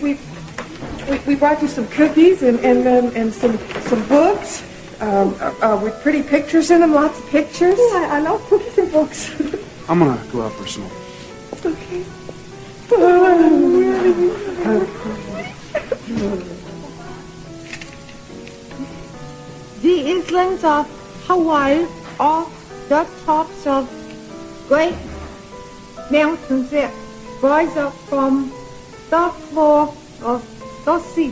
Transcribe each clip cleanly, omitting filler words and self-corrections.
we brought you some cookies and some books with pretty pictures in them, lots of pictures. Yeah, I love cookies and books. I'm gonna go out for a smoke. Okay. The islands of Hawaii are the tops of great mountains that rise up from the floor of the sea.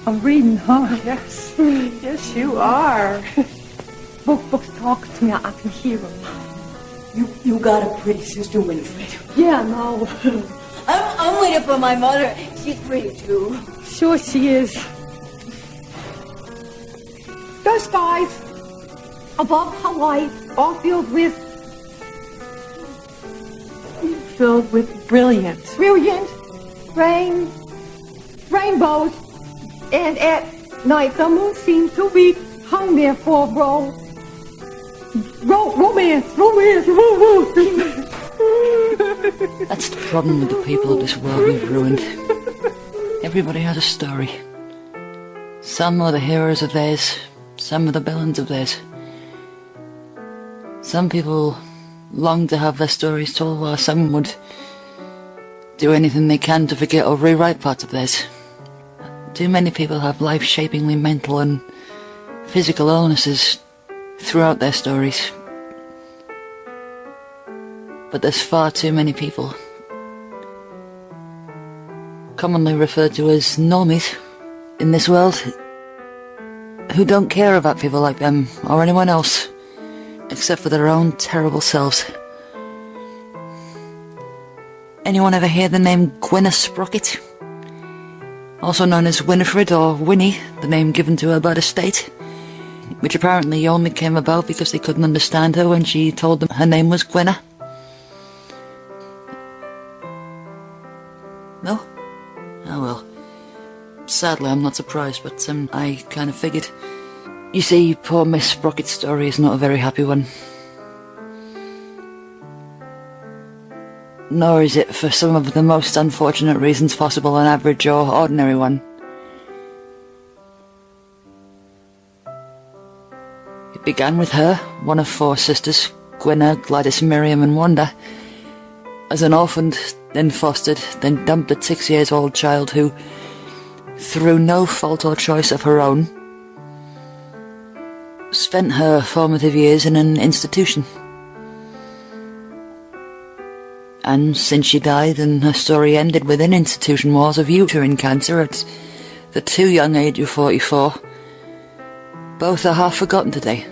I'm reading, huh? Yes. Yes, you are. Books talk to me. I can hear them. You got a pretty sister, Winifred. Yeah, no. I'm waiting for my mother. She's pretty, too. Sure she is. The skies above Hawaii are filled with brilliance. Brilliant rainbows. And at night the moon seems to be hung there for romance. That's the problem with the people of this world we've ruined. Everybody has a story. Some are the heroes of theirs, some are the villains of theirs. Some people long to have their stories told, while some would do anything they can to forget or rewrite parts of theirs. Too many people have life-shapingly mental and physical illnesses throughout their stories. But there's far too many people, commonly referred to as normies, in this world, who don't care about people like them or anyone else, except for their own terrible selves. Anyone ever hear the name Gwynna Sprocket? Also known as Winifred or Winnie, the name given to her by the state, which apparently only came about because they couldn't understand her when she told them her name was Gwynna. No? Oh well. Sadly, I'm not surprised, but I kind of figured. You see, poor Miss Sprocket's story is not a very happy one. Nor is it, for some of the most unfortunate reasons possible, an average or ordinary one. It began with her, one of 4 sisters, Gwynna, Gladys, Miriam and Wanda, as an orphaned, then fostered, then dumped at 6 years old child who, through no fault or choice of her own, spent her formative years in an institution. And since she died and her story ended within institution walls of uterine cancer at the too young age of 44, both are half forgotten today.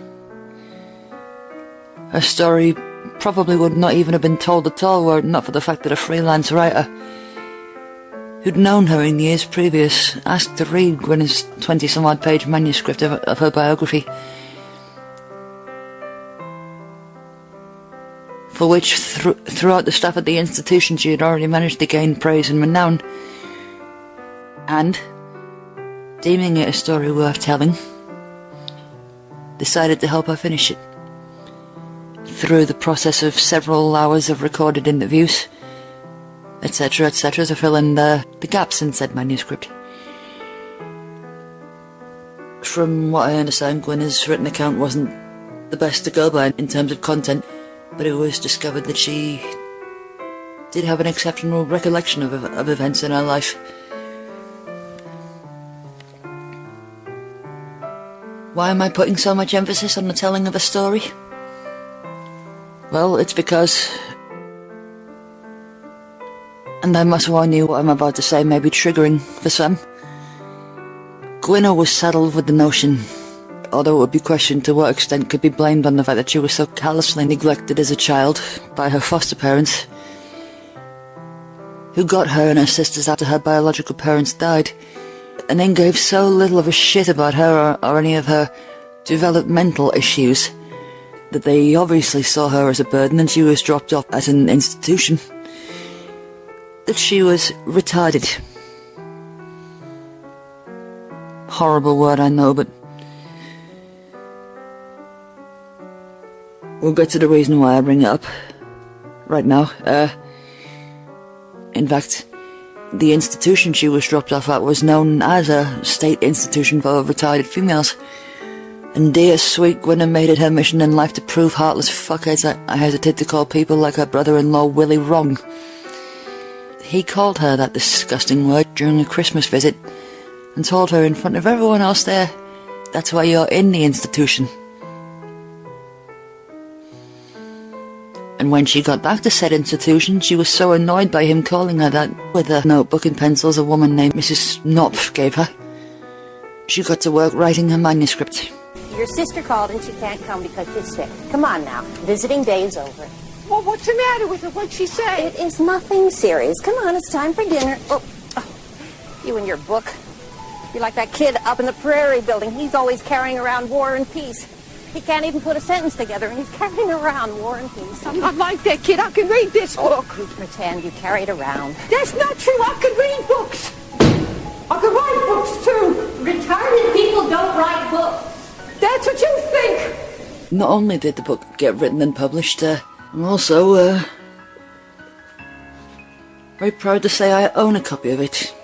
Her story probably would not even have been told at all were it not for the fact that a freelance writer who'd known her in years previous asked to read Gwynna's 20-some-odd page manuscript of her biography, for which throughout the staff at the institution she had already managed to gain praise and renown, and, deeming it a story worth telling, decided to help her finish it, through the process of several hours of recorded interviews, etc., to fill in the gaps in said manuscript. From what I understand, Gwynna's written account wasn't the best to go by in terms of content, but it was discovered that she did have an exceptional recollection of events in her life. Why am I putting so much emphasis on the telling of a story? Well, it's because, and I must warn you, what I'm about to say may be triggering for some, Gwynna was saddled with the notion, although it would be questioned to what extent could be blamed on the fact that she was so callously neglected as a child by her foster parents, who got her and her sisters after her biological parents died, and then gave so little of a shit about her or any of her developmental issues that they obviously saw her as a burden and she was dropped off at an institution, that she was retarded. Horrible word, I know, but we'll get to the reason why I bring it up right now. In fact, The institution she was dropped off at was known as a state institution for retarded females. And dear sweet Gwynna made it her mission in life to prove heartless fuckheads I hesitate to call people like her brother-in-law Willie wrong. He called her that disgusting word during a Christmas visit and told her in front of everyone else there, that's why you're in the institution. And when she got back to said institution, she was so annoyed by him calling her that, with a notebook and pencils a woman named Mrs. Knopf gave her, she got to work writing her manuscript. Your sister called and she can't come because she's sick. Come on now. Visiting day is over. Well, what's the matter with her? What'd she say? It is nothing serious. Come on, it's time for dinner. Oh, you and your book. You're like that kid up in the Prairie building. He's always carrying around War and Peace. He can't even put a sentence together, and he's carrying around War and Peace. I'm not like that kid. I can read this book. You pretend you carry it around. That's not true. I can read books. I can write books, too. Retarded people don't write books. That's what you think. Not only did the book get written and published, I'm also very proud to say I own a copy of it.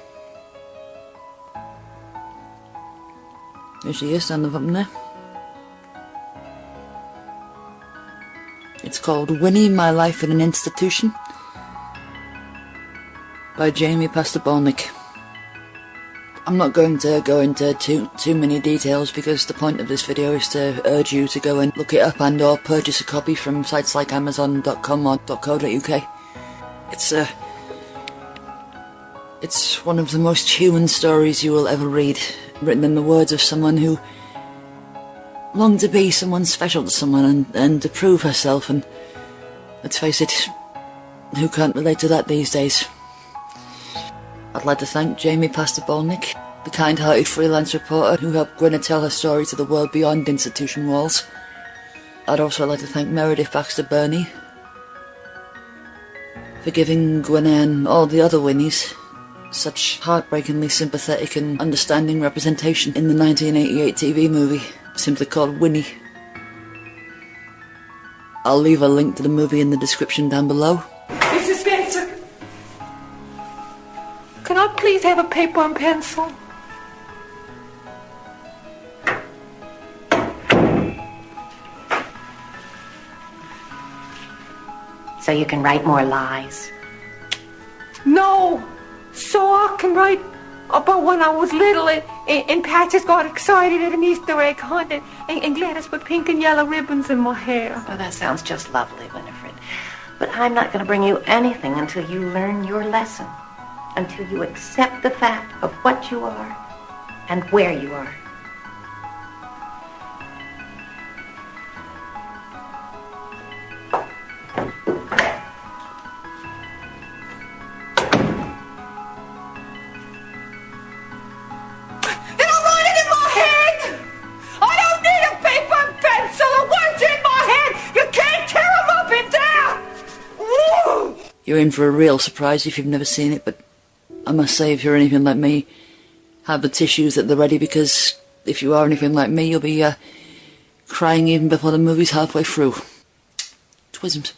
There she is, standing up there. It's called Winnie, My Life in an Institution by Jamie Pastor-Bolnick. I'm not going to go into too many details because the point of this video is to urge you to go and look it up and or purchase a copy from sites like Amazon.com or .co.uk. It's one of the most human stories you will ever read, written in the words of someone who longed to be someone special to someone and to prove herself, and let's face it, who can't relate to that these days? I'd like to thank Jamie Pastor-Bolnick, the kind-hearted freelance reporter who helped Gwynna tell her story to the world beyond institution walls. I'd also like to thank Meredith Baxter-Burney for giving Gwynna and all the other Winnies such heartbreakingly sympathetic and understanding representation in the 1988 TV movie, simply called Winnie. I'll leave a link to the movie in the description down below. Mrs. Spencer, can I please have a paper and pencil? So you can write more lies. No, so I can write about when I was little and Patches got excited at an Easter egg hunt and Gladys put pink and yellow ribbons in my hair. Oh, that sounds just lovely, Winifred. But I'm not going to bring you anything until you learn your lesson. Until you accept the fact of what you are and where you are. You're in for a real surprise if you've never seen it, but I must say, if you're anything like me, have the tissues at the ready, because if you are anything like me, you'll be crying even before the movie's halfway through. Twisms.